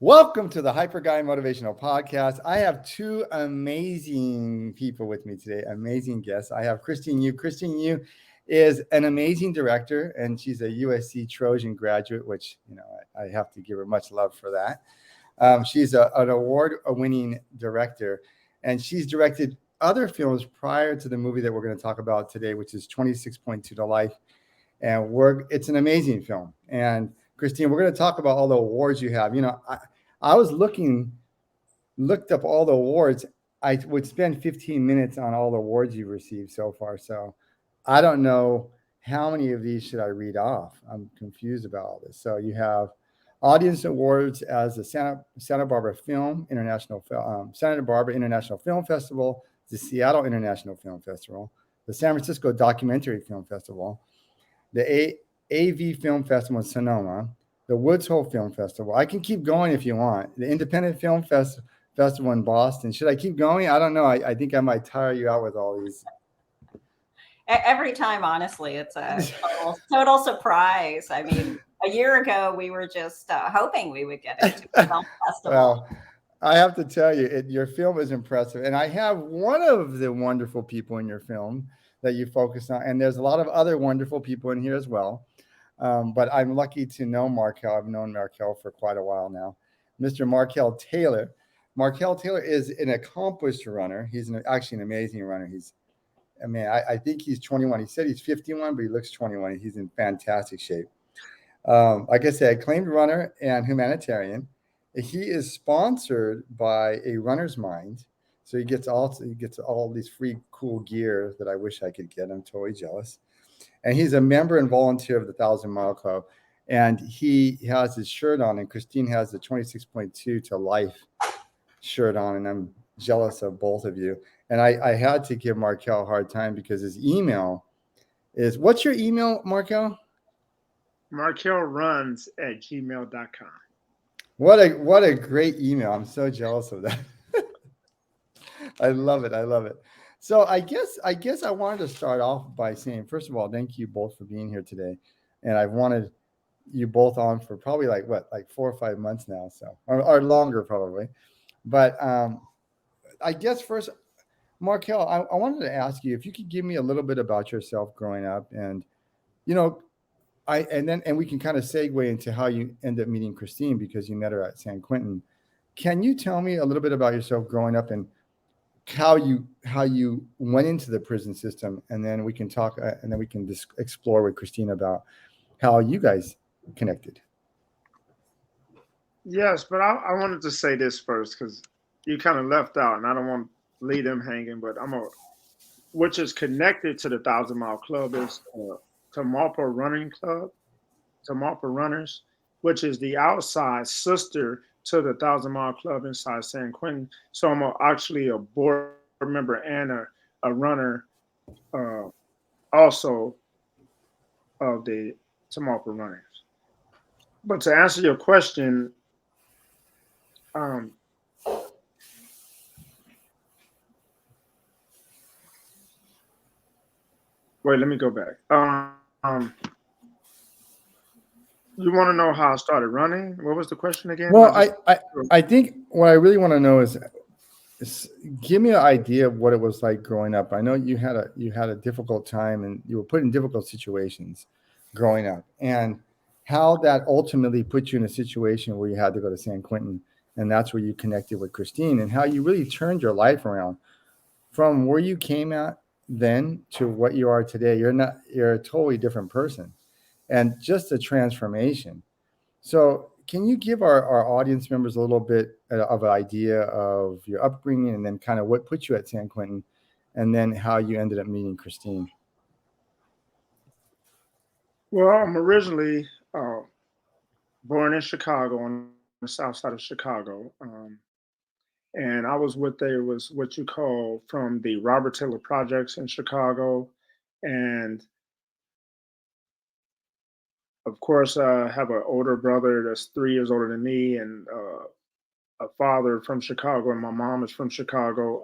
Welcome to the Hyper Guy Motivational Podcast. I have two amazing people with me today, amazing guests. I have Christine Yu. Christine Yu is an amazing director, and she's a USC Trojan graduate, which I have to give her much love for that. She's an award-winning director, and she's directed other films prior to the movie that we're going to talk about today, which is 26.2 to Life. And it's an amazing film. And Christine, we're going to talk about all the awards you have. I was looked up all the awards. I would spend 15 minutes on all the awards you've received so far. So I don't know how many of these should I read off. I'm confused about all this. So you have audience awards as the Santa Barbara Santa Barbara International Film Festival, the Seattle International Film Festival, the San Francisco Documentary Film Festival, the AV Film Festival in Sonoma, the Woods Hole Film Festival. I can keep going if you want. The Independent Film Festival in Boston. Should I keep going? I don't know. I think I might tire you out with all these. Every time, honestly, it's a total surprise. I mean, a year ago, we were just hoping we would get into the film festival. Well, I have to tell you, your film is impressive. And I have one of the wonderful people in your film that you focus on. And there's a lot of other wonderful people in here as well. But I'm lucky to know Marquel. I've known Marquel for quite a while now. Mr. Marquel Taylor. Marquel Taylor is an accomplished runner. He's actually an amazing runner. I think he's 21. He said he's 51, but he looks 21. He's in fantastic shape. Like I said, acclaimed runner and humanitarian. He is sponsored by a Runner's Mind. So he gets all these free cool gear that I wish I could get. I'm totally jealous. And he's a member and volunteer of the 1,000 Mile Club. And he has his shirt on, and Christine has the 26.2 to Life shirt on, and I'm jealous of both of you. And I had to give Marquel a hard time because his email is, what's your email, Marquel? MarquelRuns@gmail.com. What a great email. I'm so jealous of that. I love it. I love it. So I guess I wanted to start off by saying, first of all, thank you both for being here today. And I've wanted you both on for probably like 4 or 5 months now, so or longer probably. But I guess first, Marquel, I wanted to ask you if you could give me a little bit about yourself growing up, and you know, and we can kind of segue into how you end up meeting Christine because you met her at San Quentin. Can you tell me a little bit about yourself growing up and how you went into the prison system, and then we can talk, and then we can explore with Christine about how you guys connected. Yes, but I wanted to say this first because you kind of left out, and I don't want to leave them hanging. But which is connected to the 1,000 Mile Club is Tamalpa Running Club, Tamalpa Runners, which is the outside sister to the 1,000 Mile Club inside San Quentin. So I'm actually a board member and a runner, also of the Tamalpa Runners. But to answer your question, um, wait, let me go back. You want to know how I started running? What was the question again? Well, I think what I really want to know is give me an idea of what it was like growing up. I know you had a difficult time and you were put in difficult situations growing up, and how that ultimately put you in a situation where you had to go to San Quentin, and that's where you connected with Christine, and how you really turned your life around from where you came at then to what you are today. You're a totally different person, and just a transformation. So, can you give our audience members a little bit of an idea of your upbringing, and then kind of what put you at San Quentin, and then how you ended up meeting Christine? Well, I'm originally born in Chicago, on the south side of Chicago. And I was was what you call from the Robert Taylor Projects in Chicago. And of course, I have an older brother that's 3 years older than me, and a father from Chicago, and my mom is from Chicago.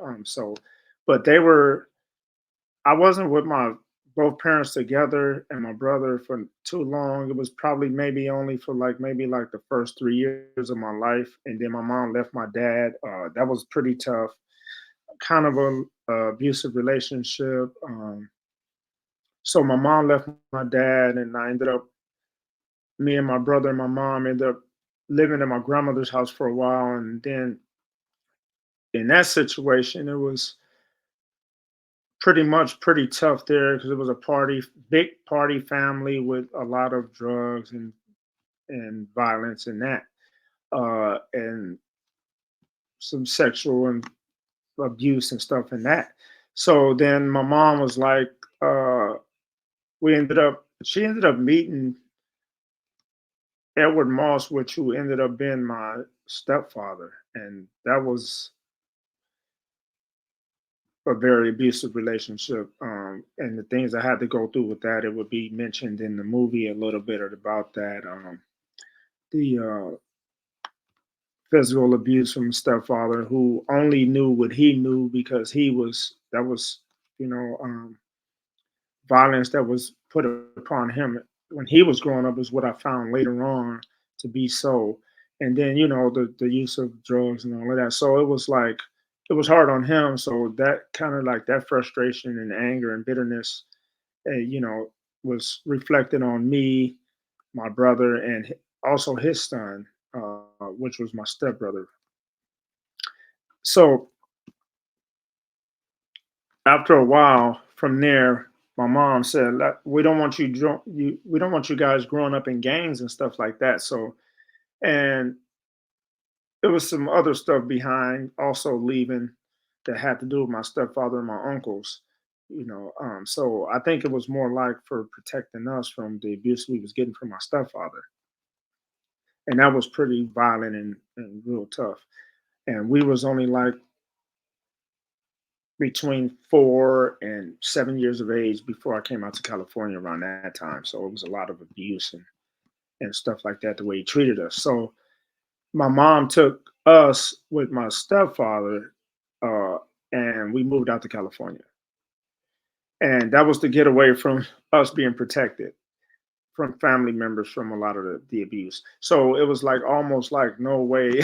But I wasn't with my both parents together and my brother for too long. It was probably maybe only for maybe like the first 3 years of my life, and then my mom left my dad. That was pretty tough. Kind of a abusive relationship. So my mom left my dad, and I ended up me and my brother and my mom ended up living at my grandmother's house for a while, and then in that situation, it was pretty much pretty tough there because it was a big party family with a lot of drugs and violence and that, and some sexual and abuse and stuff and that. So then my mom was like, she ended up meeting Edward Moss, which who ended up being my stepfather, and that was a very abusive relationship. And the things I had to go through with that, it would be mentioned in the movie a little bit about that. The physical abuse from stepfather, who only knew what he knew because that was, you know, violence that was put upon him when he was growing up is what I found later on to be so. And then, the use of drugs and all of that. So it was like, it was hard on him. So that kind of like that frustration and anger and bitterness, was reflected on me, my brother, and also his son, which was my stepbrother. So after a while from there, my mom said, We don't want we don't want you guys growing up in gangs and stuff like that." So, and there was some other stuff behind also leaving that had to do with my stepfather and my uncles. So I think it was more like for protecting us from the abuse we was getting from my stepfather, and that was pretty violent and real tough. And we was only like between 4 and 7 years of age before I came out to California around that time. So it was a lot of abuse and stuff like that, the way he treated us. So my mom took us with my stepfather, uh, and we moved out to California. And that was to get away from us being protected from family members from a lot of the abuse. So it was like almost like no way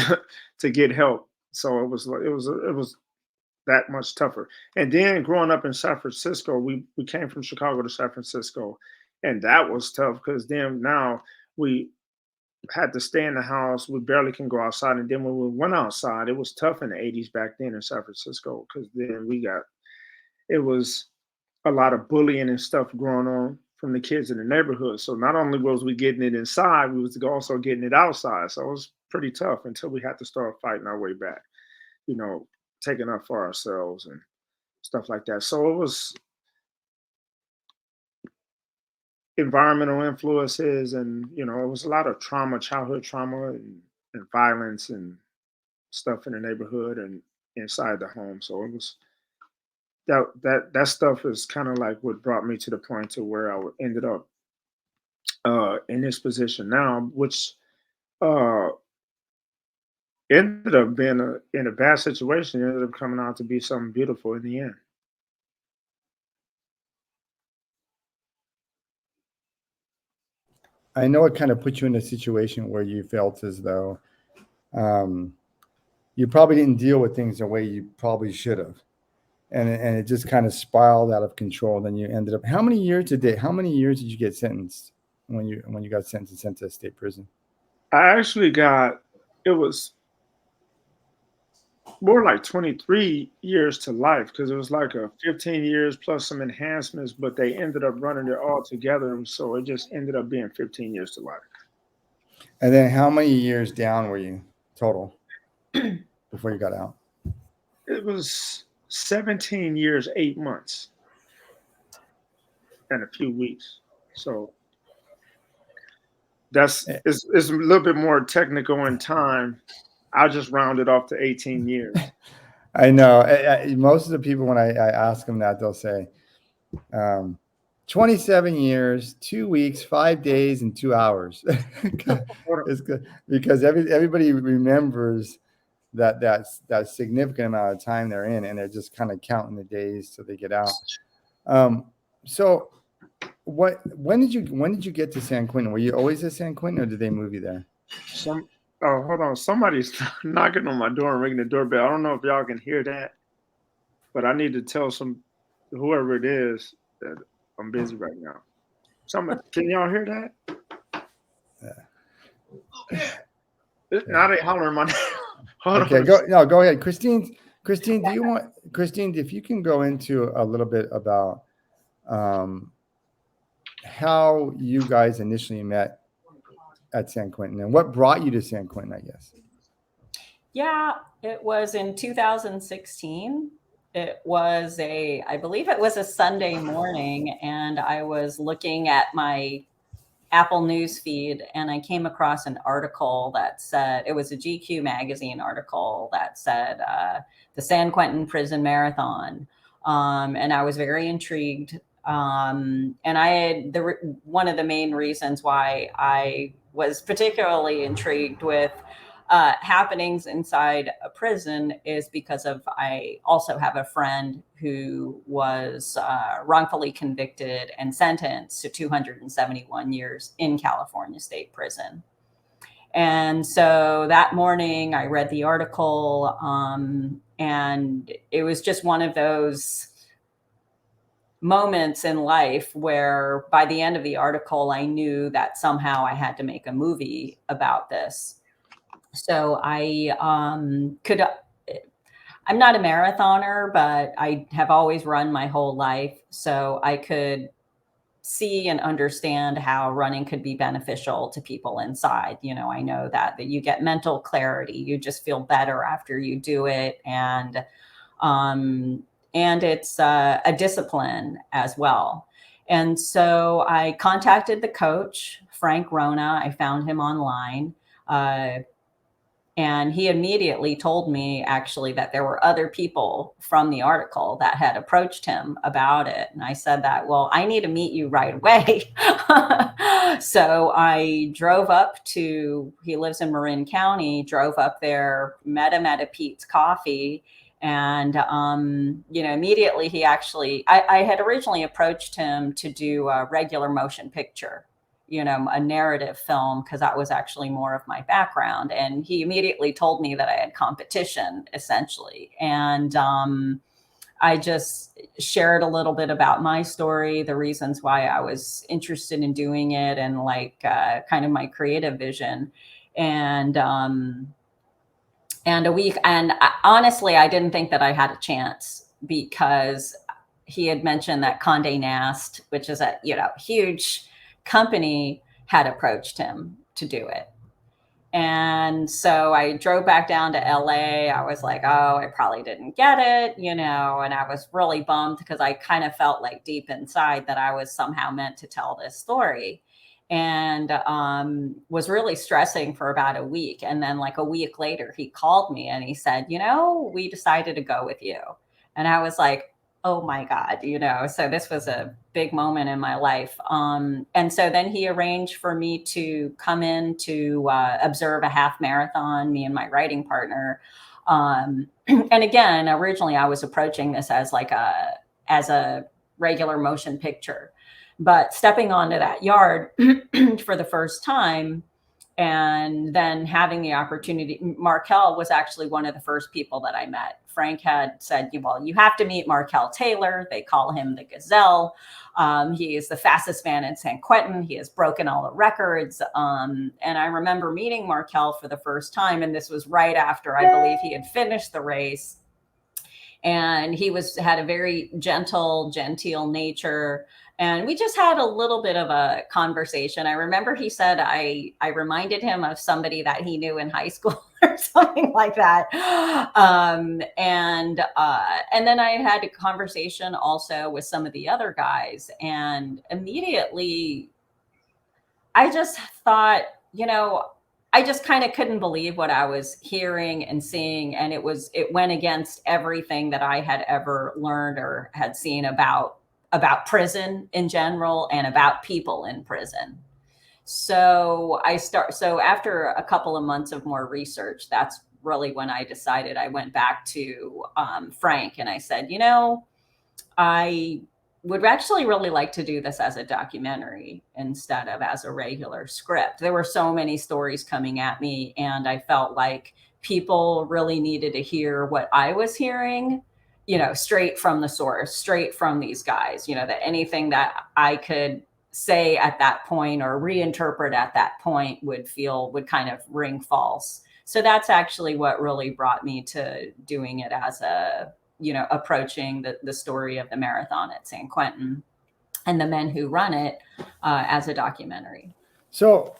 to get help. So it was that much tougher. And then growing up in San Francisco, we came from Chicago to San Francisco, and that was tough because then now we had to stay in the house. We barely can go outside, and then when we went outside, it was tough in the '80s back then in San Francisco because then it was a lot of bullying and stuff going on from the kids in the neighborhood. So not only was we getting it inside, we was also getting it outside. So it was pretty tough until we had to start fighting our way back. You know, taking up for ourselves and stuff like that. So it was environmental influences, and it was a lot of trauma, childhood trauma, and violence and stuff in the neighborhood and inside the home. So it was that stuff is kind of like what brought me to the point to where ended up in this position now, which uh, ended up being in a bad situation. It ended up coming out to be something beautiful in the end. I know it kind of put you in a situation where you felt as though um, you probably didn't deal with things the way you probably should have, and it just kind of spiraled out of control. Then you ended up. How many years did How many years did you get sentenced when you got sentenced and sent to state prison? I actually got it was more like 23 years to life because it was like a 15 years plus some enhancements, but they ended up running it all together. So it just ended up being 15 years to life. And then how many years down were you total before you got out? It was 17 years, 8 months, and a few weeks. So Eh, it's a little bit more technical in time. I'll just round it off to 18 years. I know. Most of the people, when I ask them that, they'll say, um, 27 years, 2 weeks, 5 days, and 2 hours. It's good because everybody remembers that significant amount of time they're in, and they're just kind of counting the days till they get out. Um, so when did you get to San Quentin? Were you always at San Quentin, or did they move you there? Oh, hold on. Somebody's knocking on my door and ringing the doorbell. I don't know if y'all can hear that, but I need to tell whoever it is that I'm busy right now. Can y'all hear that? Yeah. Now they hollering my name. Okay, go ahead. Christine, if you can go into a little bit about how you guys initially met at San Quentin and what brought you to San Quentin, I guess. Yeah, it was in 2016. I believe it was a Sunday morning, and I was looking at my Apple News feed, and I came across an article that said, it was a GQ magazine article that said the San Quentin Prison Marathon. And I was very intrigued. And one of the main reasons why I was particularly intrigued with happenings inside a prison is because I also have a friend who was wrongfully convicted and sentenced to 271 years in California State Prison. And so that morning I read the article, and it was just one of those moments in life where by the end of the article, I knew that somehow I had to make a movie about this. So I'm not a marathoner, but I have always run my whole life. So I could see and understand how running could be beneficial to people inside. I know that you get mental clarity. You just feel better after you do it. And it's a discipline as well. And so I contacted the coach, Frank Rona. I found him online. And he immediately told me actually that there were other people from the article that had approached him about it. And I said that, well, I need to meet you right away. So I drove up he lives in Marin County, drove up there, met him at a Pete's Coffee. And, immediately I had originally approached him to do a regular motion picture, a narrative film, because that was actually more of my background. And he immediately told me that I had competition, essentially. And I just shared a little bit about my story, the reasons why I was interested in doing it, and kind of my creative vision. And honestly, I didn't think that I had a chance, because he had mentioned that Condé Nast, which is a huge company, had approached him to do it. And so I drove back down to LA. I was like, oh, I probably didn't get it, and I was really bummed, because I kind of felt like deep inside that I was somehow meant to tell this story, and was really stressing for about a week. And then a week later, he called me and he said, we decided to go with you. And I was like, oh my God, so this was a big moment in my life. And so then he arranged for me to come in to observe a half marathon, me and my writing partner. And again, originally I was approaching this as a regular motion picture, but stepping onto that yard for the first time, and then having the opportunity, Marquel was actually one of the first people that I met. Frank had said, well, you have to meet Marquel Taylor. They call him the Gazelle. He is the fastest man in San Quentin. He has broken all the records. And I remember meeting Marquel for the first time, and this was right after, I believe, he had finished the race. And he had a very genteel nature. And we just had a little bit of a conversation. I remember he said I reminded him of somebody that he knew in high school or something like that. And then I had a conversation also with some of the other guys. And immediately I just thought, I just kind of couldn't believe what I was hearing and seeing. And it went against everything that I had ever learned or had seen about prison in general and about people in prison. So after a couple of months of more research, that's really when I decided. I went back to Frank and I said, would actually really like to do this as a documentary instead of as a regular script. There were so many stories coming at me, and I felt like people really needed to hear what I was hearing, straight from the source, straight from these guys, that anything that I could say at that point or reinterpret at that point would kind of ring false. So that's actually what really brought me to doing it as approaching the story of the marathon at San Quentin and the men who run it as a documentary. So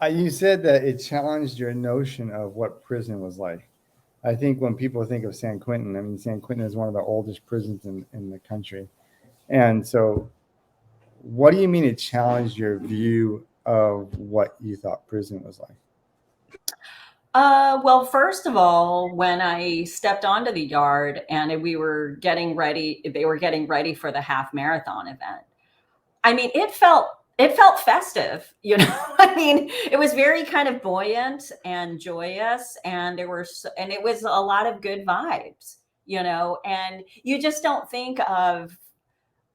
you said that it challenged your notion of what prison was like. I think when people think of San Quentin, I mean, San Quentin is one of the oldest prisons in the country. And so what do you mean it challenged your view of what you thought prison was like? Well, first of all, when I stepped onto the yard and they were getting ready for the half marathon event. I mean, it felt festive, I mean, it was very kind of buoyant and joyous, and it was a lot of good vibes, and you just don't think of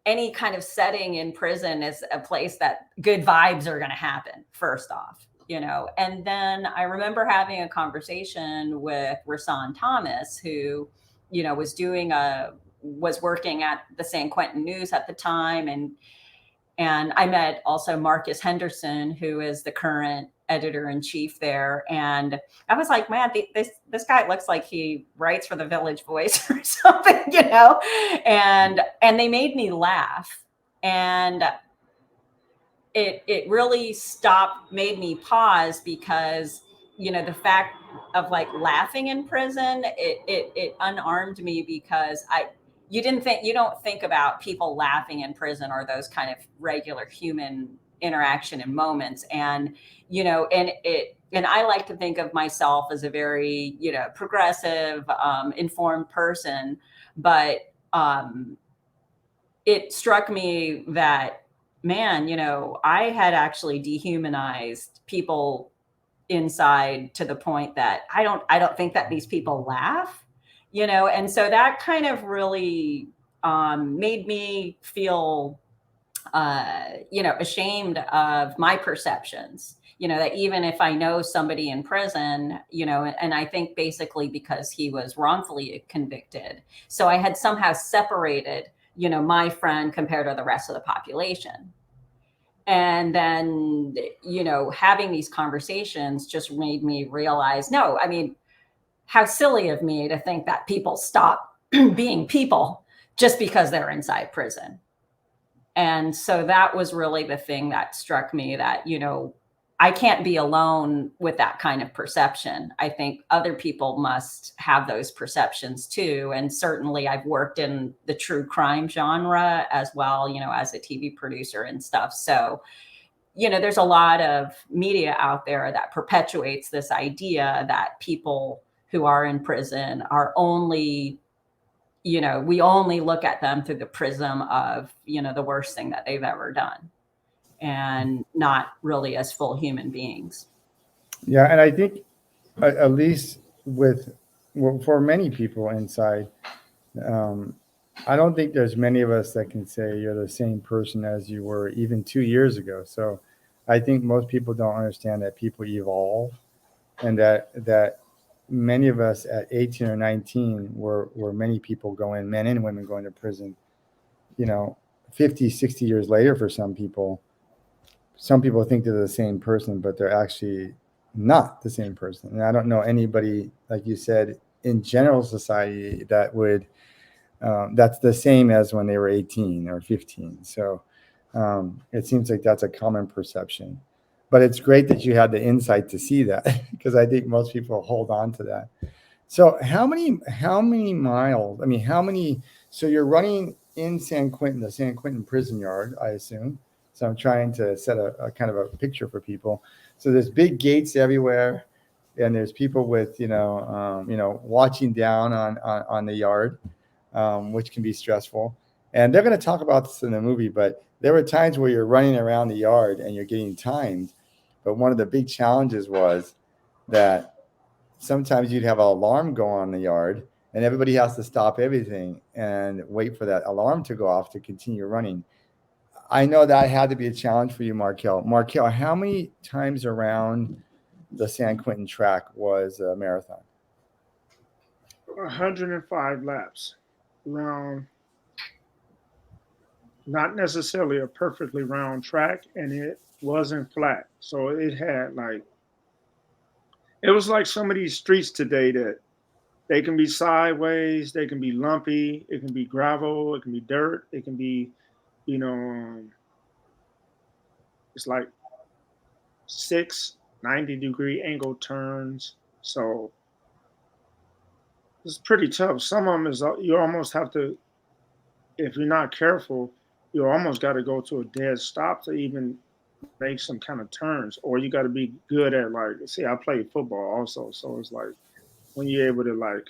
any kind of setting in prison as a place that good vibes are going to happen, first off. And then I remember having a conversation with Rasan Thomas, who, was working at the San Quentin News at the time. And I met also Marcus Henderson, who is the current editor-in-chief there. And I was like, man, this guy looks like he writes for the Village Voice or something, and they made me laugh. And it really made me pause, because the fact of like laughing in prison, it unarmed me, because you don't think about people laughing in prison or those kind of regular human interaction and moments. And and I like to think of myself as a very progressive, informed person, but it struck me that, man, I had actually dehumanized people inside to the point that I don't think that these people laugh, and so that kind of really made me feel ashamed of my perceptions, that even if I know somebody in prison, and I think basically because he was wrongfully convicted, so I had somehow separated my friend compared to the rest of the population. And then, having these conversations just made me realize, no, I mean, how silly of me to think that people stop being people just because they're inside prison. And so that was really the thing that struck me, that, I can't be alone with that kind of perception. I think other people must have those perceptions too. And certainly I've worked in the true crime genre as well, as a TV producer and stuff. So, there's a lot of media out there that perpetuates this idea that people who are in prison are only, we only look at them through the prism of, the worst thing that they've ever done, and not really as full human beings. Yeah. And I think at least for many people inside, I don't think there's many of us that can say you're the same person as you were even 2 years ago. So I think most people don't understand that people evolve, and that many of us at 18 or 19 were many people going, men and women going to prison, 50, 60 years later. For some people think they're the same person, but they're actually not the same person. And I don't know anybody, like you said, in general society that would, that's the same as when they were 18 or 15. So it seems like that's a common perception. But it's great that you had the insight to see that, because I think most people hold on to that. So how many miles? I mean, so you're running in San Quentin, the San Quentin prison yard, I assume. So I'm trying to set a kind of a picture for people. So there's big gates everywhere, and there's people with, watching down on the yard, which can be stressful. And they're going to talk about this in the movie, but there were times where you're running around the yard and you're getting timed. But one of the big challenges was that sometimes you'd have an alarm go on in the yard, and everybody has to stop everything and wait for that alarm to go off to continue running. I know that had to be a challenge for you, Marquel. Marquel, how many times around the San Quentin track was a marathon? 105 laps round, not necessarily a perfectly round track, and it wasn't flat. So it had like, it was like some of these streets today that they can be sideways, they can be lumpy, it can be gravel, it can be dirt, it can be, you know, it's like 6 90-degree angle turns. So it's pretty tough. Some of them is you almost have to, if you're not careful, you almost got to go to a dead stop to even make some kind of turns, or you got to be good at, like, see, I played football also, so it's like when you're able to like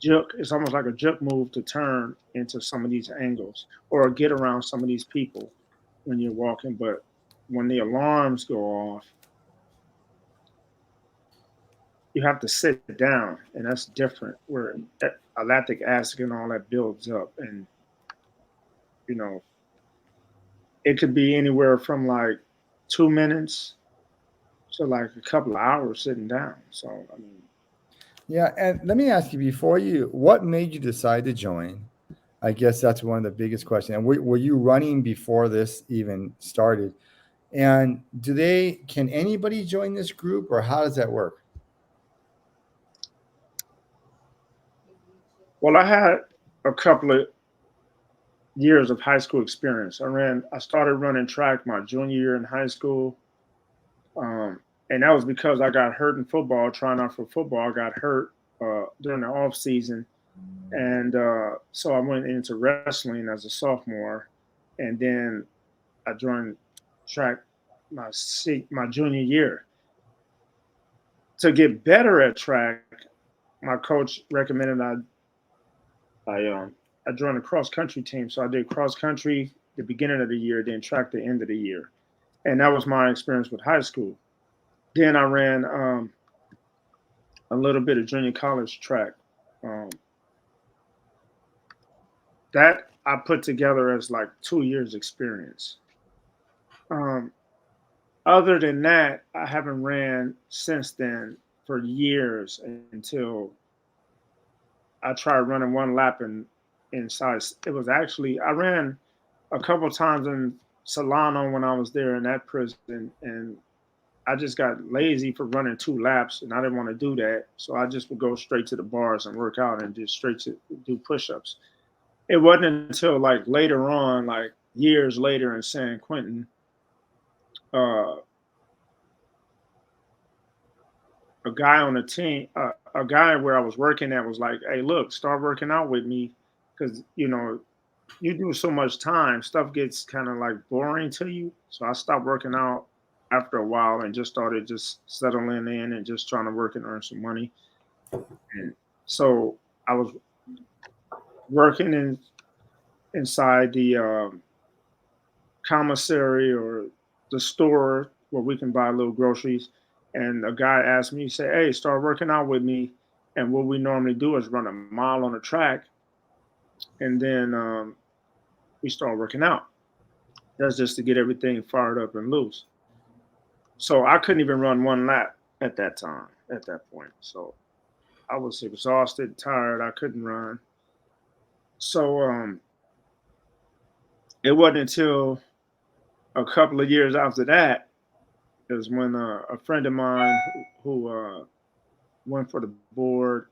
juke, it's almost like a juke move to turn into some of these angles or get around some of these people when you're walking. But when the alarms go off, you have to sit down, and that's different. Where lactic acid and all that builds up, and you know it could be anywhere from like 2 minutes to like a couple of hours sitting down. So I mean, Yeah, and let me ask you before you, what made you decide to join? I guess that's one of the biggest questions. And were you running before this even started? And can anybody join this group, or how does that work? well, I had a couple of years of high school experience. I started running track my junior year in high school. And that was because I got hurt in football, trying out for football. I got hurt during the off season. And so I went into wrestling as a sophomore. And then I joined track my junior year. To get better at track, my coach recommended I joined a cross country team. So I did cross country the beginning of the year, then track the end of the year. And that was my experience with high school. Then I ran a little bit of junior college track. Um, that I put together as like 2 years experience. Um, Other than that, I haven't ran since then for years until I tried running one lap inside. It was actually, I ran a couple times in Solano when I was there in that prison, and I just got lazy for running 2 laps, and I didn't want to do that. So I just would go straight to the bars and work out and just straight to do push-ups. It wasn't until like later on, like years later in San Quentin, uh, a guy on the team, a guy where I was working at was like, "Hey, look, start working out with me, because you do so much time, stuff gets kind of like boring to you." So I stopped working out after a while and just started just settling in and just trying to work and earn some money. And so I was working inside the commissary or the store where we can buy little groceries. And a guy asked me, he said, "Hey, start working out with me." And what we normally do is run a mile on the track, and then we start working out. That's just to get everything fired up and loose. So I couldn't even run one lap at that time, at that point. So I was exhausted, tired. I couldn't run. So it wasn't until a couple of years after that is when a friend of mine who went for the board,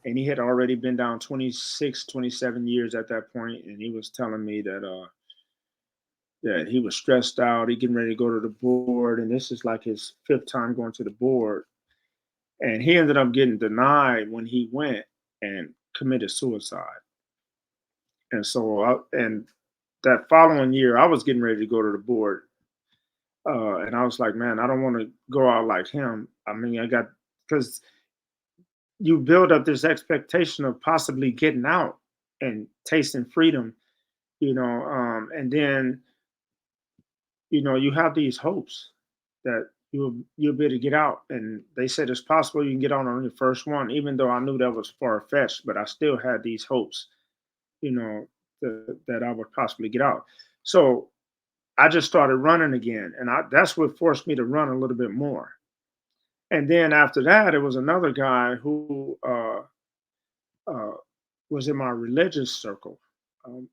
and he had already been down 26, 27 years at that point, and he was telling me that he was stressed out. He getting ready to go to the board, and this is like his fifth time going to the board. And he ended up getting denied when he went and committed suicide. And so, and that following year, I was getting ready to go to the board, and I was like, man, I don't want to go out like him. I mean, because you build up this expectation of possibly getting out and tasting freedom, and then you have these hopes that you'll be able to get out. And they said it's possible you can get on your first one, even though I knew that was far fetched, but I still had these hopes, that I would possibly get out. So I just started running again, and that's what forced me to run a little bit more. And then after that, it was another guy who uh, was in my religious circle um,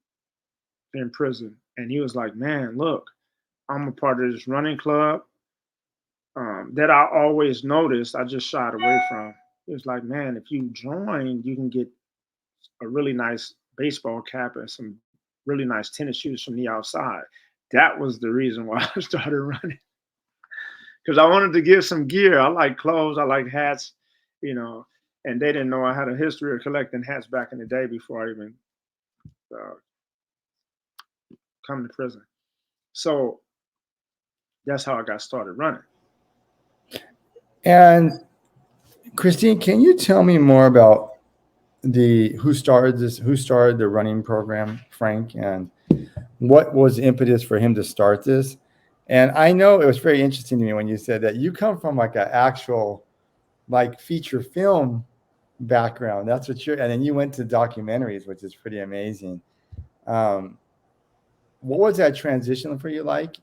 in prison, and he was like, "Man, look, I'm a part of this running club that I always noticed. I just shied away from." He was like, "Man, if you join, you can get a really nice baseball cap and some really nice tennis shoes from the outside." That was the reason why I started running, because I wanted to get some gear. I like clothes, I like hats, you know, and they didn't know I had a history of collecting hats back in the day before I even uh, come to prison. So that's how I got started running. And Christine, can you tell me more about who started the running program, Frank, and what was the impetus for him to start this? And I know it was very interesting to me when you said that you come from like an actual like feature film background. That's what and then you went to documentaries, which is pretty amazing. What was that transition for you like?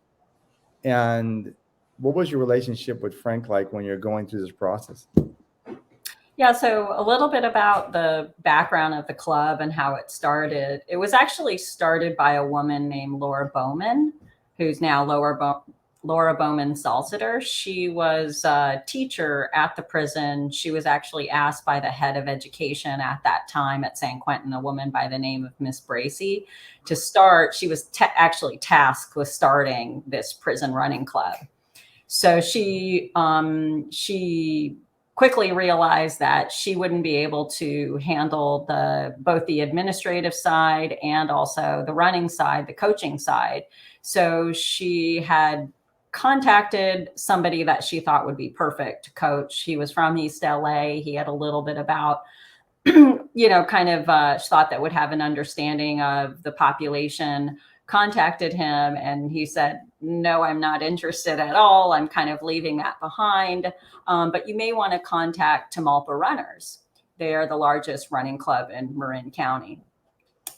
And what was your relationship with Frank like when you're going through this process? Yeah, so a little bit about the background of the club and how it started. It was actually started by a woman named Laura Bowman, who's now Laura Bowman Salsiter. She was a teacher at the prison. She was actually asked by the head of education at that time at San Quentin, a woman by the name of Miss Bracy, to start. She was actually tasked with starting this prison running club. So she quickly realized that she wouldn't be able to handle both the administrative side and also the running side, the coaching side. So she had contacted somebody that she thought would be perfect to coach. He was from East LA. He had a little bit about, kind of thought that would have an understanding of the population. Contacted him and he said, "No, I'm not interested at all. I'm kind of leaving that behind. But you may want to contact Tamalpa Runners. They are the largest running club in Marin County."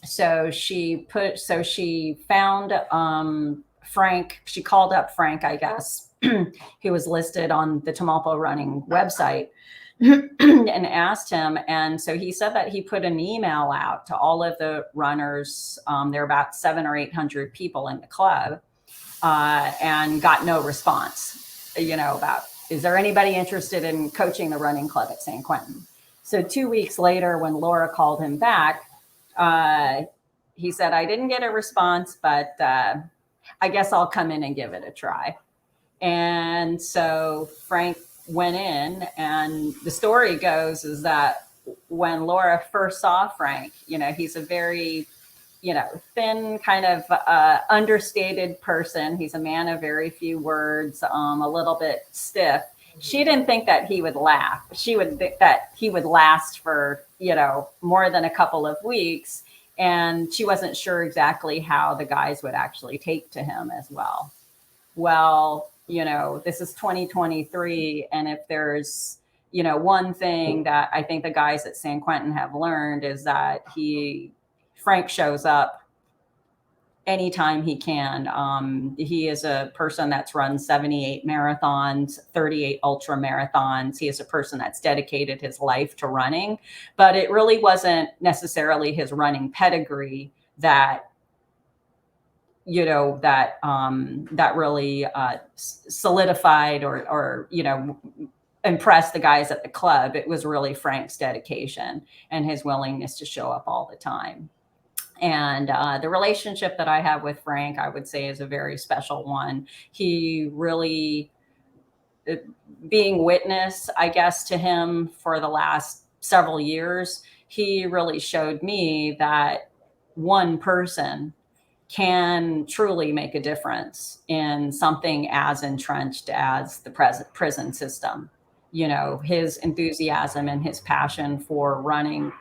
So she found Frank. She called up Frank, I guess, who was listed on the Tamalpa Running website, and asked him. And so he said that he put an email out to all of the runners. There are about 700 or 800 people in the club, and got no response, about, is there anybody interested in coaching the running club at San Quentin? So 2 weeks later, when Laura called him back, he said, "I didn't get a response, but I guess I'll come in and give it a try." And so Frank went in, and the story goes is that when Laura first saw Frank, he's a very, thin, kind of understated person. He's a man of very few words, a little bit stiff. She didn't think that he would laugh. She would think that he would last for, more than a couple of weeks. And she wasn't sure exactly how the guys would actually take to him as well. Well, this is 2023. And if there's, one thing that I think the guys at San Quentin have learned is that Frank shows up anytime he can. He is a person that's run 78 marathons, 38 ultra marathons. He is a person that's dedicated his life to running, but it really wasn't necessarily his running pedigree that that really solidified or impressed the guys at the club. It was really Frank's dedication and his willingness to show up all the time. And the relationship that I have with Frank, I would say, is a very special one. He really, being witness, I guess, to him for the last several years, he really showed me that one person can truly make a difference in something as entrenched as the prison system. His enthusiasm and his passion for running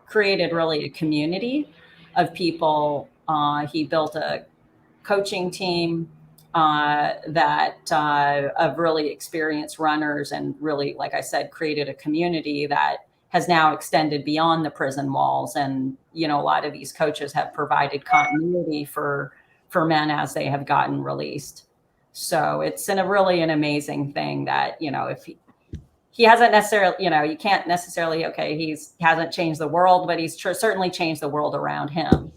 created really a community of people. He built a coaching team. of really experienced runners, and really, like I said, created a community that has now extended beyond the prison walls. And, a lot of these coaches have provided continuity for men as they have gotten released. So it's really an amazing thing that, if he hasn't necessarily, you can't necessarily, okay, he hasn't changed the world, but he's certainly changed the world around him.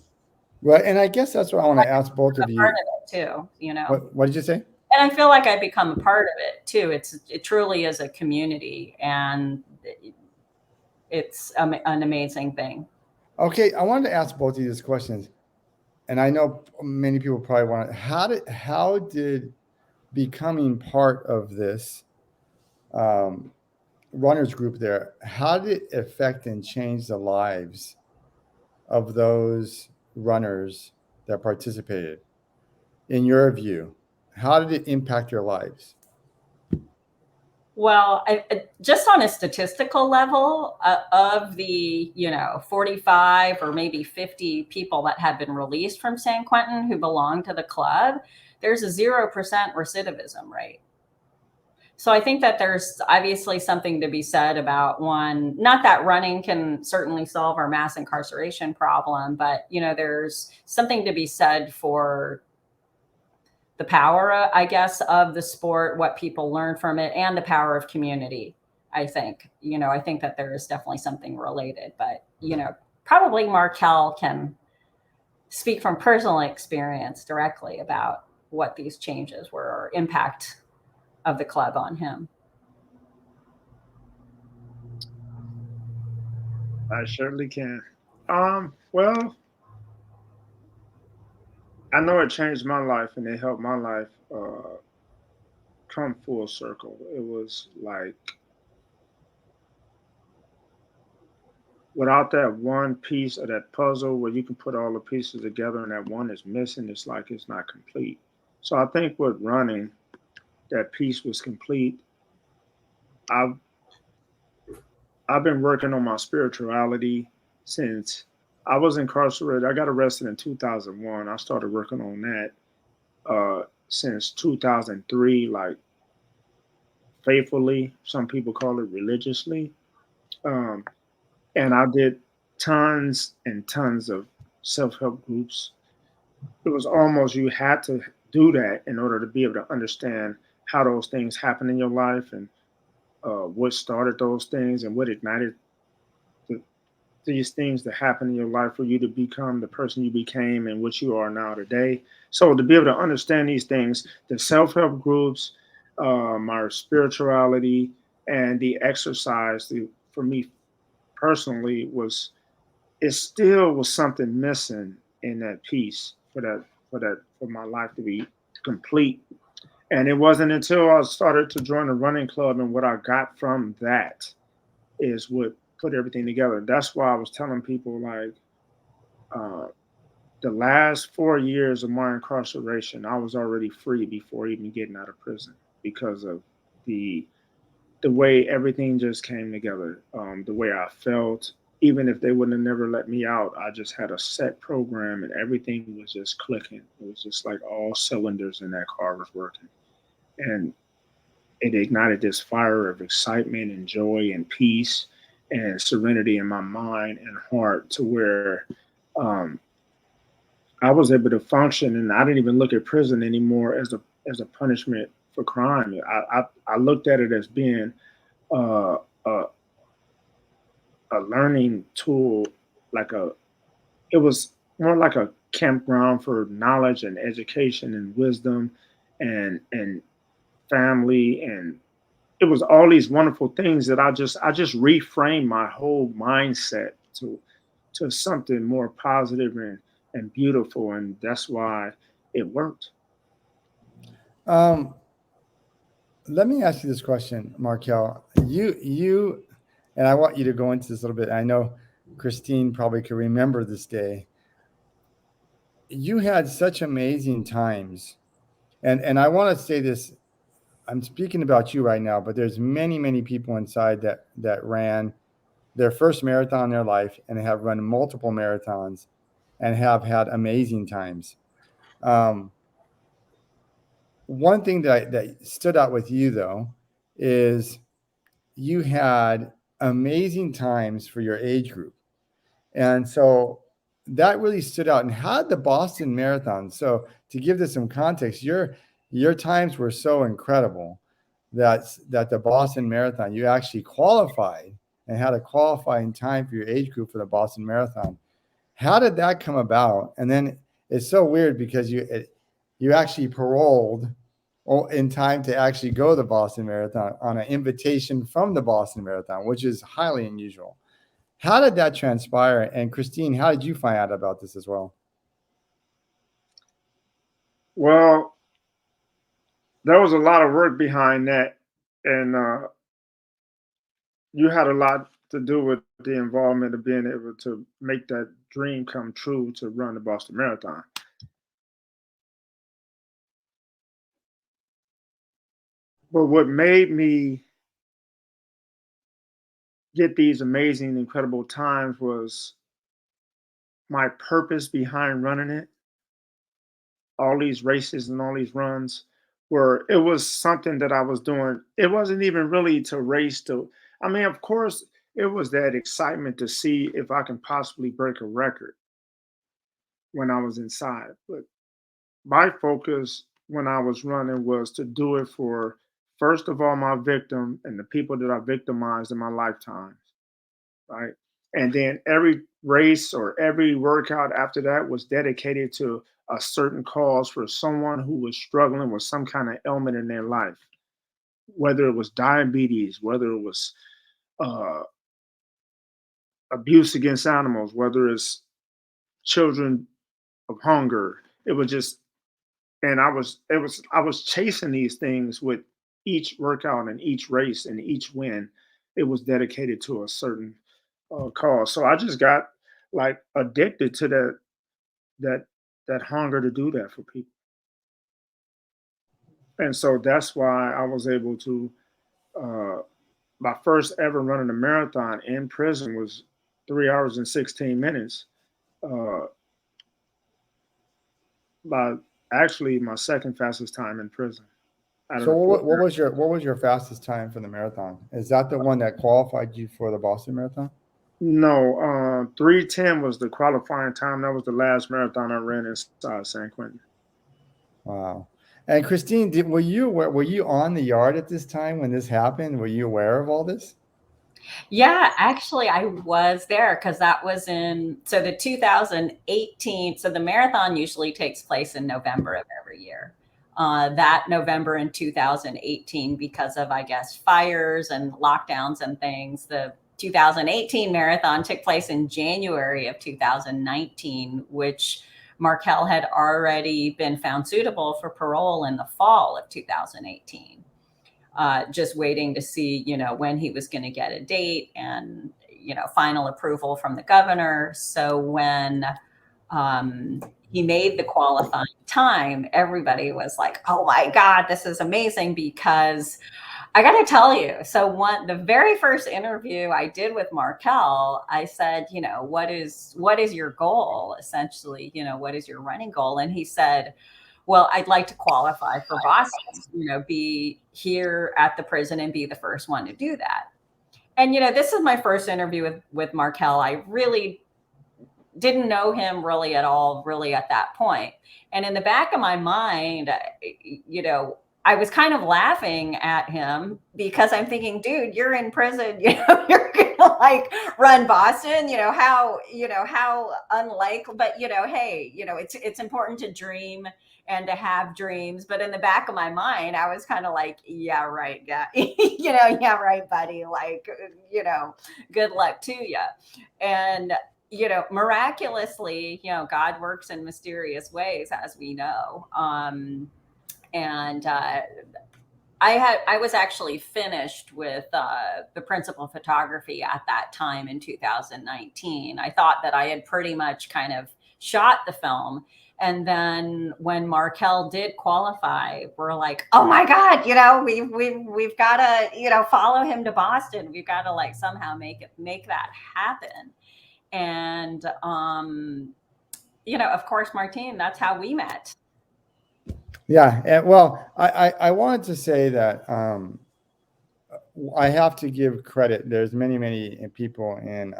Right. And I guess that's what I want to ask both of you. Part of it too, What did you say? And I feel like I've become a part of it too. It truly is a community, and it's an amazing thing. Okay, I wanted to ask both of you these questions, and I know many people probably want to. How did becoming part of this runners group there, how did it affect and change the lives of those runners that participated? In your view, how did it impact your lives? Well, just on a statistical level, of the 45 or maybe 50 people that have been released from San Quentin who belong to the club, there's a 0% recidivism rate. So I think that there's obviously something to be said about, one, not that running can certainly solve our mass incarceration problem, but there's something to be said for the power, I guess, of the sport, what people learn from it, and the power of community. I think, I think that there is definitely something related, but, probably Marquel can speak from personal experience directly about what these changes were, or impact of the club on him. I certainly can. Well, I know it changed my life and it helped my life come full circle. It was like, without that one piece of that puzzle where you can put all the pieces together and that one is missing, it's like it's not complete. So I think with running, that piece was complete. I've I've been working on my spirituality since I was incarcerated. I got arrested in 2001. I started working on that since 2003, like faithfully. Some people call it religiously. Um, and I did tons and tons of self help groups. It was almost, you had to do that in order to be able to understand how those things happen in your life, and what started those things and what ignited the, these things that happen in your life for you to become the person you became and what you are now today. So to be able to understand these things, the self-help groups, my spirituality, and the exercise, for me personally, was, it still was something missing in that piece for my life to be complete. And it wasn't until I started to join a running club, and what I got from that is what put everything together. That's why I was telling people, like, uh, the last 4 years of my incarceration, I was already free before even getting out of prison, because of the the way everything just came together, the way I felt. Even if they wouldn't have never let me out, I just had a set program and everything was just clicking. It was just like all cylinders in that car was working. And it ignited this fire of excitement and joy and peace and serenity in my mind and heart, to where um, I was able to function, and I didn't even look at prison anymore as a punishment for crime. I looked at it as being uh, a, a learning tool, like a, it was more like a campground for knowledge and education and wisdom and family, and it was all these wonderful things that I just reframed my whole mindset to something more positive and beautiful, and that's why it worked. Um, Let me ask you this question, Markel. You, and I want you to go into this a little bit. I know Christine probably could remember this day. You had such amazing times, and I want to say this. I'm speaking about you right now, but there's many people inside that ran their first marathon in their life and have run multiple marathons and have had amazing times. Um, one thing that stood out with you though is you had amazing times for your age group. And so that really stood out. And how did the Boston Marathon? So to give this some context, your times were so incredible that the Boston Marathon, you actually qualified and had a qualifying time for your age group for the Boston Marathon. How did that come about? And then it's so weird because you actually paroled in time to actually go the Boston Marathon on an invitation from the Boston Marathon, which is highly unusual. How did that transpire? And Christine, how did you find out about this as well? Well, there was a lot of work behind that, and you had a lot to do with the involvement of being able to make that dream come true to run the Boston Marathon. But what made me get these amazing, incredible times was my purpose behind running it. All these races and all these runs where it was something that I was doing. It wasn't even really to race to, I mean, of course, it was that excitement to see if I can possibly break a record when I was inside. But my focus when I was running was to do it for, first of all, my victim and the people that I victimized in my lifetime, right? And then every race or every workout after that was dedicated to a certain cause for someone who was struggling with some kind of ailment in their life, whether it was diabetes, whether it was uh, abuse against animals, whether it's children of hunger. It was just, and I was chasing these things with each workout and each race and each win. It was dedicated to a certain cause. So I just got like addicted to that that hunger to do that for people. And so that's why I was able to. Uh, my first ever running a marathon in prison was 3 hours and 16 minutes. Uh, by actually my second fastest time in prison out of So the four. what was your fastest time for the marathon? Is that the one that qualified you for the Boston Marathon? No, 3:10 was the qualifying time. That was the last marathon I ran inside San Quentin. Wow. And Christine, were you on the yard at this time when this happened? Were you aware of all this? Yeah, actually, I was there because that was in, so the 2018, so the marathon usually takes place in November of every year. That November in 2018, because of, I guess, fires and lockdowns and things, the 2018 marathon took place in January of 2019, which Marquel had already been found suitable for parole in the fall of 2018. Just waiting to see, when he was going to get a date and, final approval from the governor. So when he made the qualifying time, everybody was like, oh my God, this is amazing, because I got to tell you, so the very first interview I did with Marquel, I said, what is your goal? Essentially, what is your running goal? And he said, well, I'd like to qualify for Boston, be here at the prison and be the first one to do that. And, this is my first interview with Marquel. I really didn't know him really at all, really at that point. And in the back of my mind, I was kind of laughing at him because I'm thinking, dude, you're in prison, you're gonna like run Boston, how unlikely, but hey, it's important to dream and to have dreams. But in the back of my mind, I was kind of like, yeah, right, yeah, yeah, right, buddy, like, good luck to you. And miraculously, God works in mysterious ways, as we know. And I was actually finished with the principal photography at that time in 2019. I thought that I had pretty much kind of shot the film. And then when Marquel did qualify, we're like, oh my God, we've got to, follow him to Boston. We've got to like somehow make that happen. And, of course, Martine, that's how we met. Yeah. And, well, I wanted to say that I have to give credit. There's many people in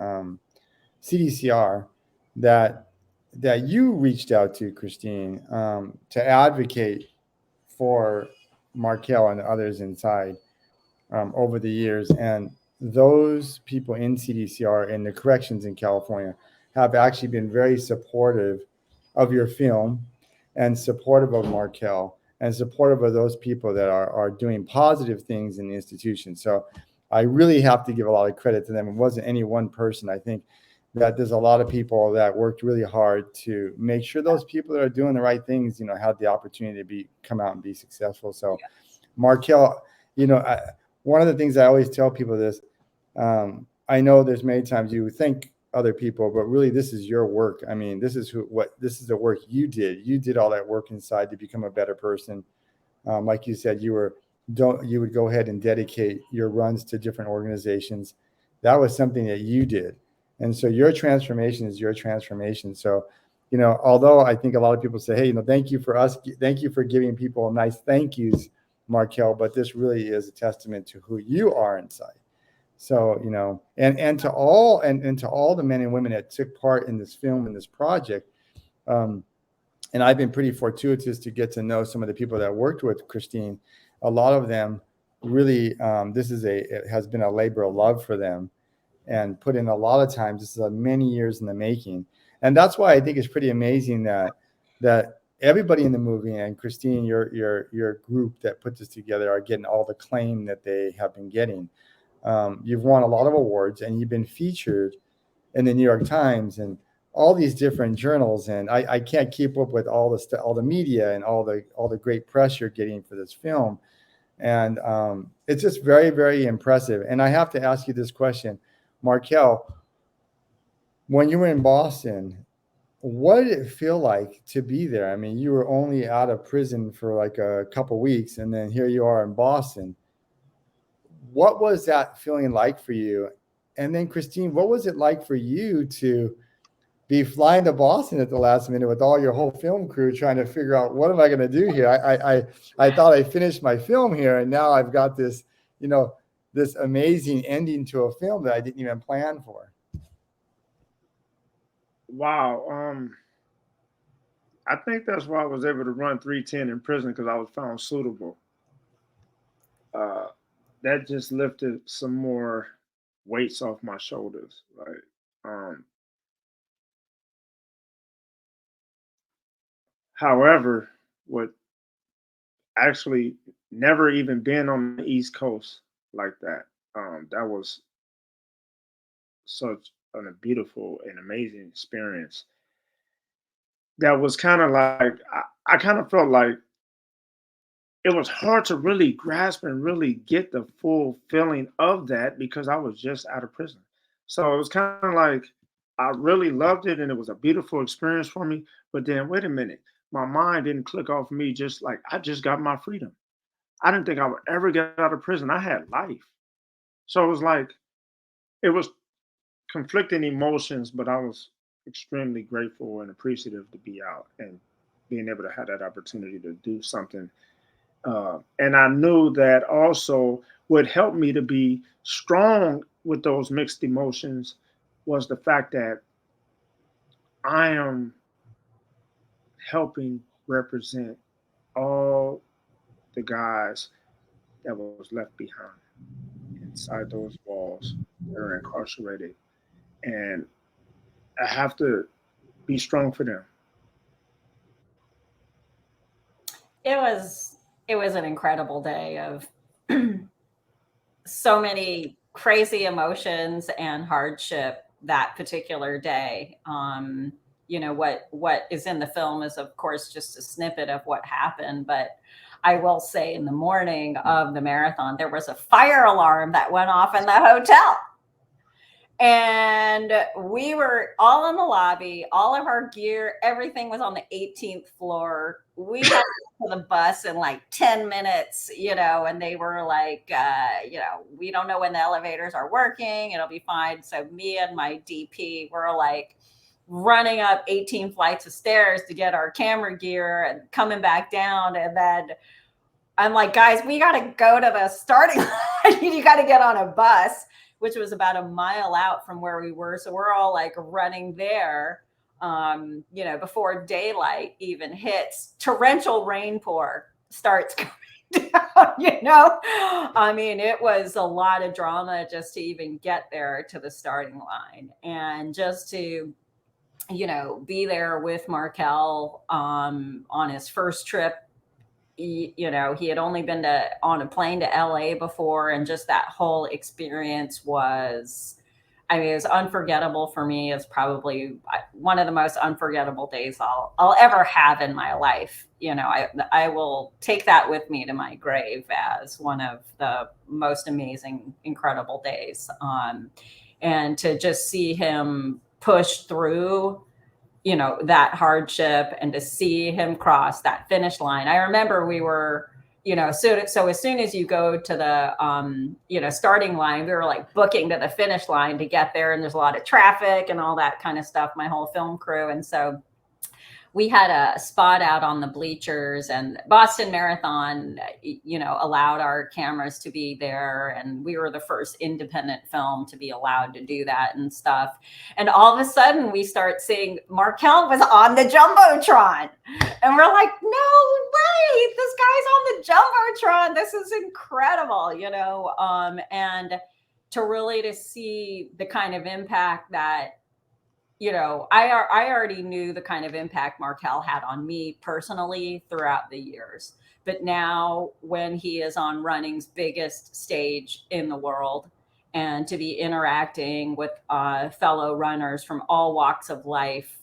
CDCR that you reached out to, Christine, to advocate for Marquel and others inside over the years. And those people in CDCR and the corrections in California have actually been very supportive of your film and supportive of Marquel and supportive of those people that are doing positive things in the institution. So I really have to give a lot of credit to them. It wasn't any one person. I think that there's a lot of people that worked really hard to make sure those people that are doing the right things, had the opportunity to come out and be successful. So Marquel, one of the things I always tell people this, I know there's many times you thank other people, but really this is your work. I mean, this is the work you did. You did all that work inside to become a better person. Like you said, you would go ahead and dedicate your runs to different organizations. That was something that you did. And so your transformation is your transformation. So, although I think a lot of people say, hey, thank you for giving people nice thank yous, Marquel, but this really is a testament to who you are inside. So, and to all the men and women that took part in this film and this project. And I've been pretty fortuitous to get to know some of the people that worked with Christine. A lot of them really, it has been a labor of love for them and put in a lot of time. This is many years in the making. And that's why I think it's pretty amazing that everybody in the movie, and Christine, your group that put this together, are getting all the acclaim that they have been getting. You've won a lot of awards and you've been featured in the New York Times and all these different journals. And I can't keep up with all the media and all the great press you're getting for this film. And it's just very, very impressive. And I have to ask you this question, Marquel, when you were in Boston, what did it feel like to be there? I mean, you were only out of prison for like a couple weeks, and then here you are in Boston. What was that feeling like for you? And then, Christine, what was it like for you to be flying to Boston at the last minute with all your whole film crew trying to figure out, what am I going to do here? I thought I finished my film here, and now I've got this, this amazing ending to a film that I didn't even plan for. Wow. I think that's why I was able to run 310 in prison, because I was found suitable. Uh, that just lifted some more weights off my shoulders. Right. However, what actually never even been on the East Coast like that. That was such a beautiful and amazing experience. That was kind of like I kind of felt like it was hard to really grasp and really get the full feeling of that, because I was just out of prison. So it was kind of like I really loved it and it was a beautiful experience for me. But then, wait a minute, my mind didn't click off me, just like I just got my freedom. I didn't think I would ever get out of prison. I had life. So it was like, it was conflicting emotions, but I was extremely grateful and appreciative to be out and being able to have that opportunity to do something. And I knew that also would help me to be strong with those mixed emotions was the fact that I am helping represent all the guys that was left behind inside those walls that are incarcerated. And I have to be strong for them. It was an incredible day of so many crazy emotions and hardship that particular day. What is in the film is, of course, just a snippet of what happened, but I will say in the morning of the marathon, there was a fire alarm that went off in the hotel. And we were all in the lobby, all of our gear, everything was on the 18th floor. We got to the bus in like 10 minutes, and they were like, we don't know when the elevators are working. It'll be fine. So me and my DP were like running up 18 flights of stairs to get our camera gear and coming back down. And then I'm like, guys, we got to go to the starting line. You got to get on a bus, which was about a mile out from where we were. So we're all like running there, before daylight even hits. Torrential rainpour starts coming down, I mean, it was a lot of drama just to even get there to the starting line, and just to, be there with Marquel on his first trip. He had only been on a plane to LA before, and just that whole experience was, it was unforgettable for me. It's probably one of the most unforgettable days I'll ever have in my life. I will take that with me to my grave as one of the most amazing, incredible days. And to just see him push through, that hardship, and to see him cross that finish line. I remember we were, so as soon as you go to the, starting line, we were like booking to the finish line to get there. And there's a lot of traffic and all that kind of stuff, my whole film crew. And so we had a spot out on the bleachers, and Boston Marathon, allowed our cameras to be there. And we were the first independent film to be allowed to do that and stuff. And all of a sudden we start seeing Marquel was on the Jumbotron. And we're like, no way, this guy's on the Jumbotron. This is incredible, and to really to see the kind of impact that, I already knew the kind of impact Marquel had on me personally throughout the years. But now when he is on running's biggest stage in the world, and to be interacting with fellow runners from all walks of life,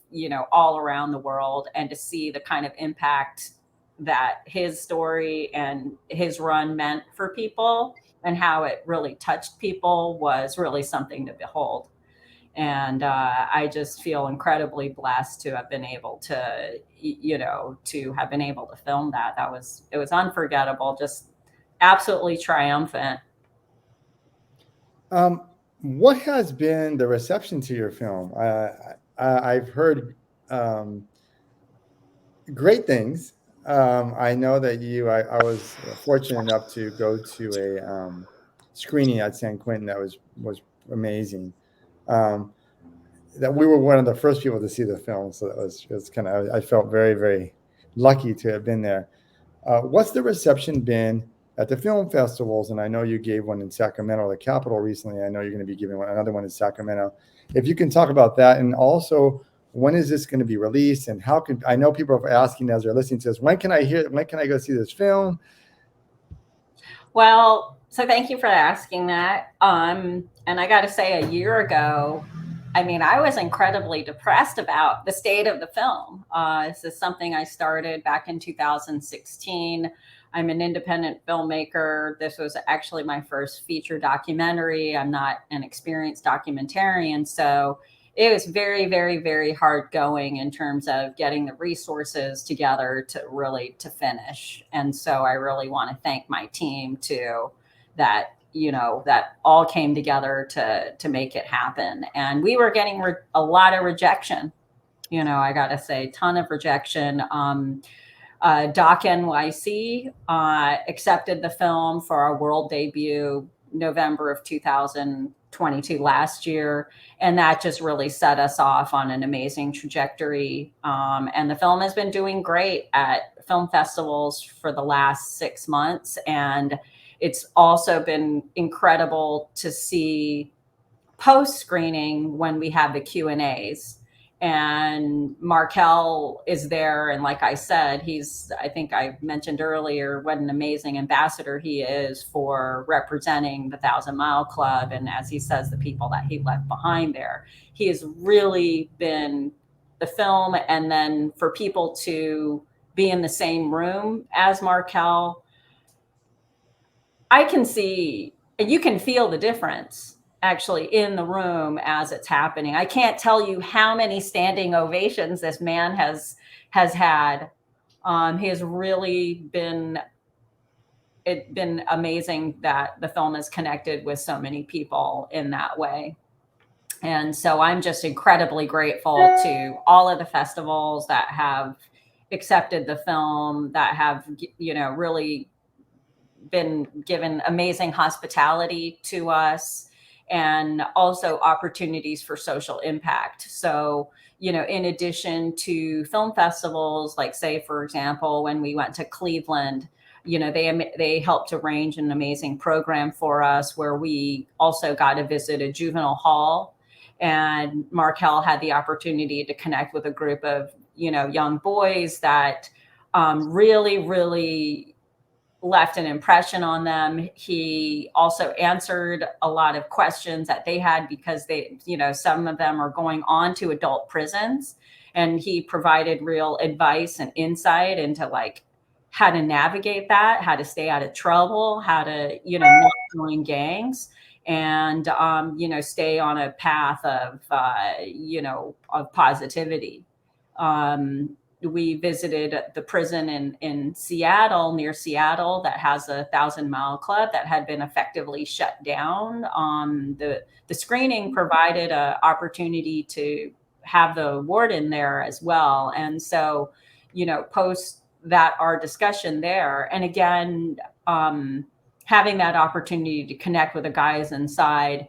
all around the world, and to see the kind of impact that his story and his run meant for people, and how it really touched people, was really something to behold. And I just feel incredibly blessed to have been able to, to have been able to film that. It was unforgettable, just absolutely triumphant. What has been the reception to your film? I've heard great things. I know that I was fortunate enough to go to a screening at San Quentin that was amazing. That we were one of the first people to see the film, so it was kind of, I felt very, very lucky to have been there. What's the reception been at the film festivals? And I know you gave one in Sacramento, the capital, recently. I know you're going to be giving another one in Sacramento. If you can talk about that, and also when is this going to be released, and I know people are asking as they're listening to this, when can I go see this film? Well, so thank you for asking that. And I got to say, a year ago, I was incredibly depressed about the state of the film. This is something I started back in 2016. I'm an independent filmmaker. This was actually my first feature documentary. I'm not an experienced documentarian. So it was very, very, very hard going in terms of getting the resources together to finish. And so I really want to thank my team too, that all came together to make it happen. And we were getting a lot of rejection. I got to say, ton of rejection. Doc NYC accepted the film for our world debut November of 2022 last year. And that just really set us off on an amazing trajectory. And the film has been doing great at film festivals for the last 6 months. And it's also been incredible to see post-screening when we have the Q&As. And Marquel is there. And like I said, I think I mentioned earlier what an amazing ambassador he is for representing the 1,000 Mile Club. And as he says, the people that he left behind there. He has really been the film. And then for people to be in the same room as Marquel, I can see, and you can feel the difference actually in the room as it's happening. I can't tell you how many standing ovations this man has had. He has really been amazing that the film has connected with so many people in that way. And so I'm just incredibly grateful to all of the festivals that have accepted the film, that have, really been given amazing hospitality to us, and also opportunities for social impact. So, in addition to film festivals, like say, for example, when we went to Cleveland, they helped arrange an amazing program for us where we also got to visit a juvenile hall, and Marquel had the opportunity to connect with a group of, young boys that really, really left an impression on them. He also answered a lot of questions that they had because some of them are going on to adult prisons, and he provided real advice and insight into like how to navigate that, how to stay out of trouble, how to, not join gangs, and, stay on a path of, of positivity. We visited the prison in Seattle, near Seattle, that has a 1,000-mile club that had been effectively shut down. The screening provided an opportunity to have the warden there as well. And so, post that, our discussion there, and again, having that opportunity to connect with the guys inside,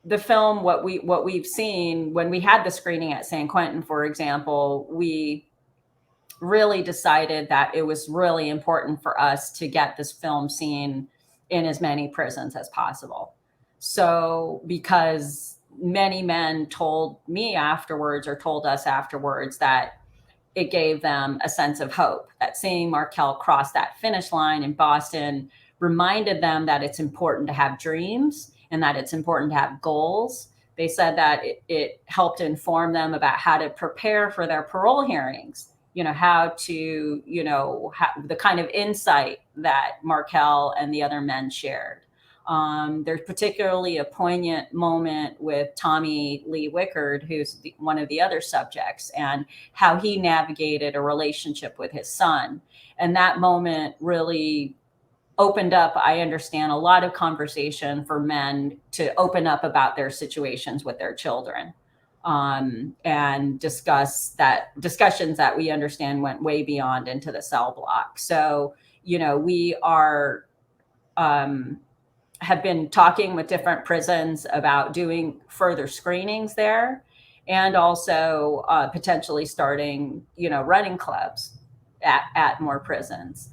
the film, what we've seen when we had the screening at San Quentin, for example, we really decided that it was really important for us to get this film seen in as many prisons as possible. So, because many men told me afterwards, or told us afterwards, that it gave them a sense of hope, that seeing Marquel cross that finish line in Boston reminded them that it's important to have dreams and that it's important to have goals. They said that it helped inform them about how to prepare for their parole hearings, how to, the kind of insight that Marquel and the other men shared. There's particularly a poignant moment with Tommy Lee Wickard, who's one of the other subjects, and how he navigated a relationship with his son. And that moment really opened up, I understand, a lot of conversation for men to open up about their situations with their children, and discussions that we understand went way beyond into the cell block. So, we are have been talking with different prisons about doing further screenings there, and also potentially starting, running clubs at more prisons.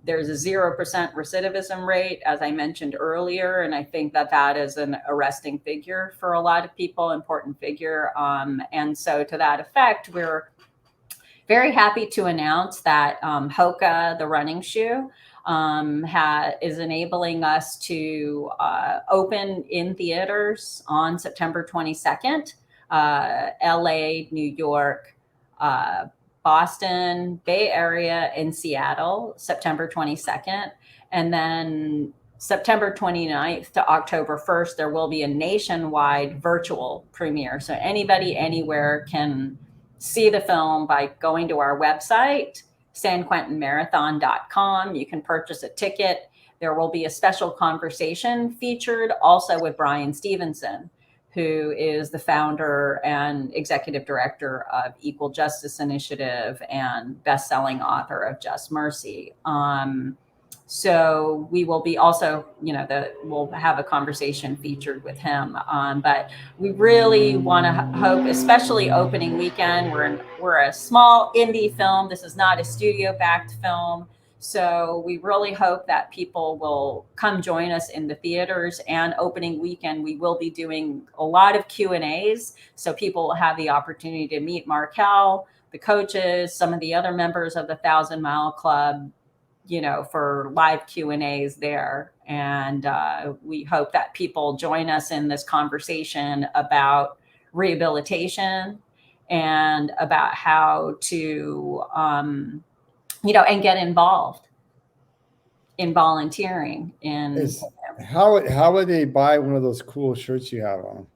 There's a 0% recidivism rate, as I mentioned earlier, and I think that is an arresting figure for a lot of people, important figure. And so to that effect, we're very happy to announce that Hoka, the running shoe, is enabling us to open in theaters on September 22nd, LA, New York, Boston, Bay Area, and Seattle, September 22nd. And then September 29th to October 1st, there will be a nationwide virtual premiere. So anybody anywhere can see the film by going to our website, sanquentinmarathon.com. You can purchase a ticket. There will be a special conversation featured also with Brian Stevenson, who is the founder and executive director of Equal Justice Initiative and best-selling author of Just Mercy. So we will be also, we'll have a conversation featured with him. But we really want to hope, especially opening weekend, we're a small indie film. This is not a studio-backed film. So we really hope that people will come join us in the theaters, and opening weekend, we will be doing a lot of Q&As. So people will have the opportunity to meet Marquel, the coaches, some of the other members of the 1,000-Mile Club, for live Q&As there. And we hope that people join us in this conversation about rehabilitation and about how to, and get involved in volunteering. How would they buy one of those cool shirts you have on?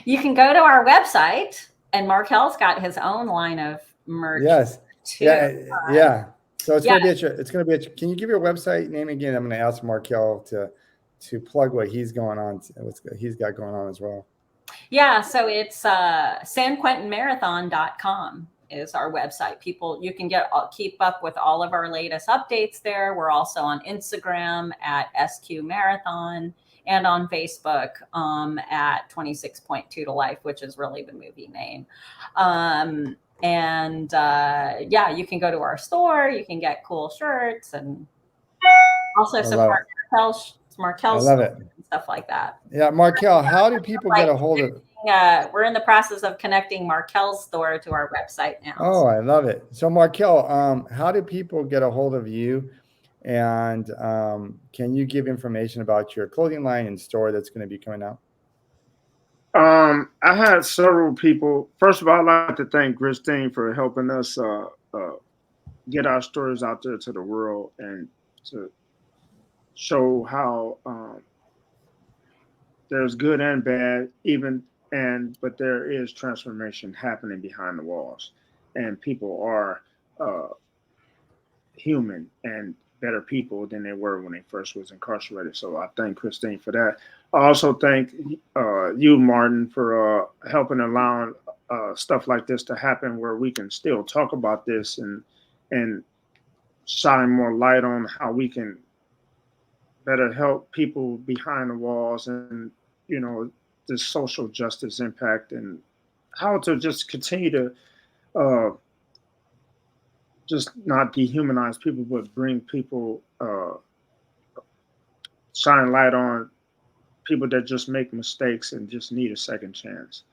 You can go to our website, and Marquel's got his own line of merch. Yes. Too. Yeah. So it's going to be can you give your website name again? I'm going to ask Marquel to to plug what he's going on, what he's got going on as well. Yeah, so it's sanquentinmarathon.com is our website. People, you can keep up with all of our latest updates there. We're also on Instagram at SQ Marathon and on Facebook at 26.2 to Life, which is really the movie name. Yeah, you can go to our store. You can get cool shirts and also support Marquel's I love it. and stuff like that. Yeah, Marquel, how do people get a hold of? We're in the process of connecting Marquel's store to our website now. Oh, I love it. So Marquel, how do people get a hold of you? And can you give information about your clothing line and store that's going to be coming out? I had several people. First of all, I'd like to thank Christine for helping us get our stories out there to the world and to show how there's good and bad, but there is transformation happening behind the walls, and people are human and better people than they were when they first was incarcerated. So I thank Christine for that. I also thank you, Martin, for helping allowing stuff like this to happen, where we can still talk about this and shine more light on how we can better help people behind the walls, and this social justice impact, and how to just continue to just not dehumanize people, but bring people, shine light on people that just make mistakes and just need a second chance.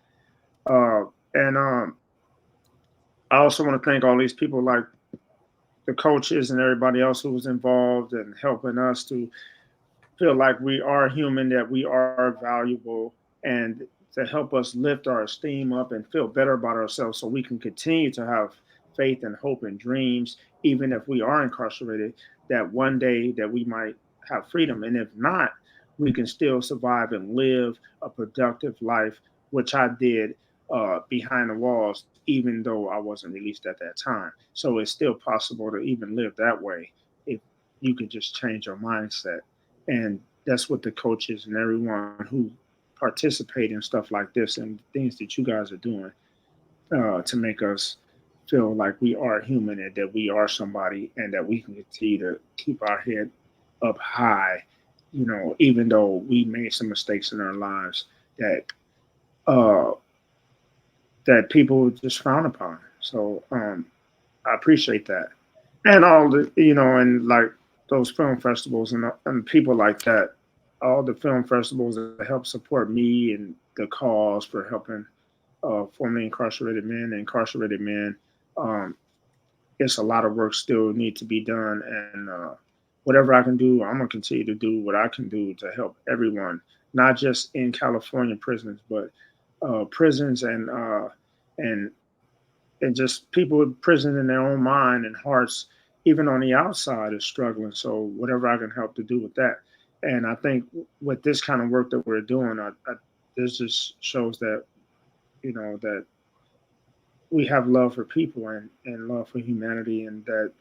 And I also want to thank all these people, like the coaches and everybody else who was involved in helping us to feel like we are human, that we are valuable, and to help us lift our esteem up and feel better about ourselves, so we can continue to have faith and hope and dreams, even if we are incarcerated, that one day that we might have freedom. And if not, we can still survive and live a productive life, which I did behind the walls, even though I wasn't released at that time. So it's still possible to even live that way if you could just change your mindset. And that's what the coaches and everyone who participate in stuff like this and things that you guys are doing to make us feel like we are human and that we are somebody, and that we can continue to keep our head up high, even though we made some mistakes in our lives that that people just frown upon. So I appreciate that. And all the, and like those film festivals and people like that, all the film festivals that help support me and the cause for helping formerly incarcerated men and incarcerated men. It's a lot of work still need to be done. And whatever I can do, I'm going to continue to do what I can do to help everyone, not just in California prisons, but prisons and just people in prison in their own mind and hearts, even on the outside, is struggling. So whatever I can help to do with that. And I think with this kind of work that we're doing, this just shows that, that we have love for people and love for humanity, and that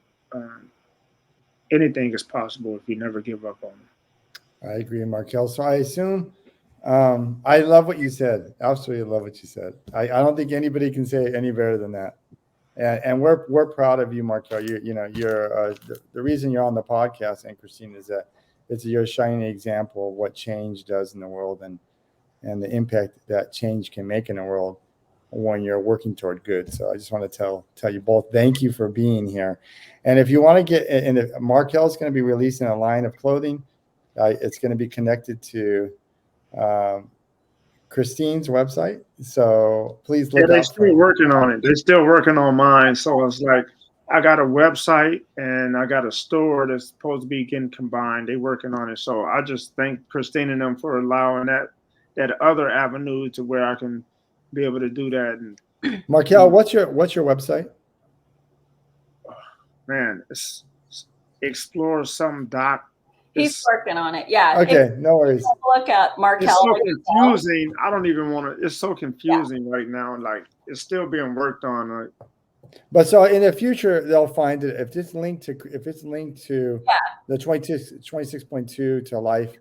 anything is possible if you never give up on it. I agree, Marquel. So I assume, I love what you said. Absolutely love what you said. I don't think anybody can say it any better than that. And we're proud of you, Marquel. You're the reason you're on the podcast, and Christine, is that you're a shining example of what change does in the world, and the impact that change can make in the world when you're working toward good. So I just want to tell you both, thank you for being here. And if you want to get in, Marquel's going to be releasing a line of clothing. It's going to be connected to Christine's website. So please look. Yeah, they're still working on it. They're still working on mine. So it's like, I got a website and I got a store that's supposed to be getting combined. They're working on it. So I just thank Christine and them for allowing that other avenue to where I can be able to do that. And Marquel, what's your website? Man, it's explore some doc. He's working on it. Yeah. Okay, no worries. Look at Marquel. It's so confusing. I don't even want to. It's so confusing right now. Like, it's still being worked on. Like, but so in the future, they'll find it if it's linked to the 26.2 to Life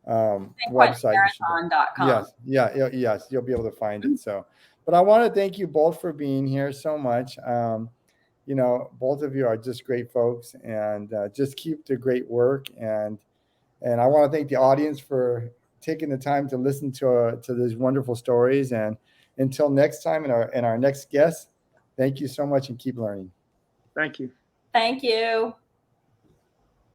website. QuentinMarathon.com. Yes, you'll be able to find it. So, but I want to thank you both for being here so much. Both of you are just great folks, and just keep the great work. And I want to thank the audience for taking the time to listen to these wonderful stories. And until next time, and our next guest, thank you so much, and keep learning. Thank you. Thank you.